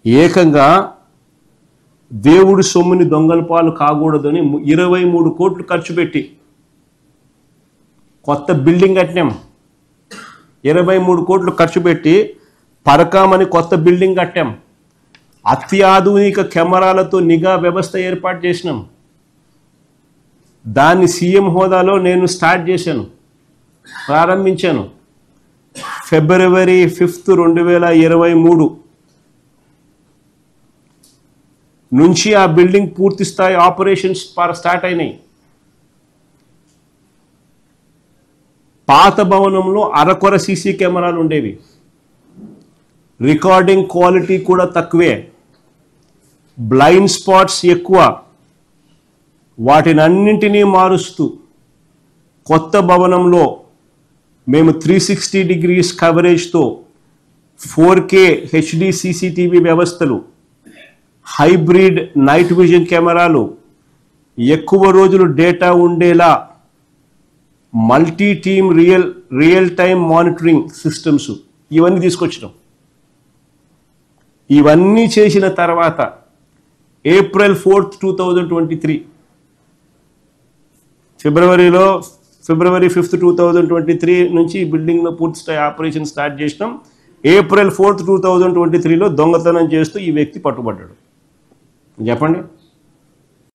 ఏకంగా దేవుడి సొమ్ముని దొంగల పాలు కాకూడదని 23 కోట్లు ఖర్చు పెట్టి కొత్త బిల్డింగ్ కట్టినాం. 23 కోట్లు ఖర్చు పెట్టి పరకామని కొత్త బిల్డింగ్ కట్టాం. అత్యాధునిక కెమెరాలతో నిఘా వ్యవస్థ ఏర్పాటు చేసినాం. దాన్ని సీఎం హోదాలో నేను స్టార్ట్ చేశాను, ప్రారంభించాను. ఫిబ్రవరి 5, 2023 నుంచి ఆ బిల్డింగ్ పూర్తి స్థాయి ఆపరేషన్స్ స్టార్ట్ అయినాయి. పాత భవనంలో అరకొర సీసీ కెమెరాలు ఉండేవి. రికార్డింగ్ క్వాలిటీ కూడా తక్కువే, బ్లైండ్ స్పాట్స్ ఎక్కువ. వాటిని అన్నింటినీ మారుస్తూ కొత్త భవనంలో మేము 360 degrees కవరేజ్తో 4K HD CCTV వ్యవస్థలు, హైబ్రిడ్ నైట్ విజన్ కెమెరాలు, ఎక్కువ రోజులు డేటా ఉండేలా multi team real time monitoring systems ఇవన్నీ తీసుకొచ్చినాం. ఇవన్నీ చేసిన తర్వాత April 4, 2023 ఫిబ్రవరి 5, 2023 నుంచి బిల్డింగ్లో పూర్తి స్థాయి ఆపరేషన్ స్టార్ట్ చేసినాం. April 4, 2023లో దొంగతనం చేస్తూ ఈ వ్యక్తి పట్టుబడ్డాడు. చెప్పండి.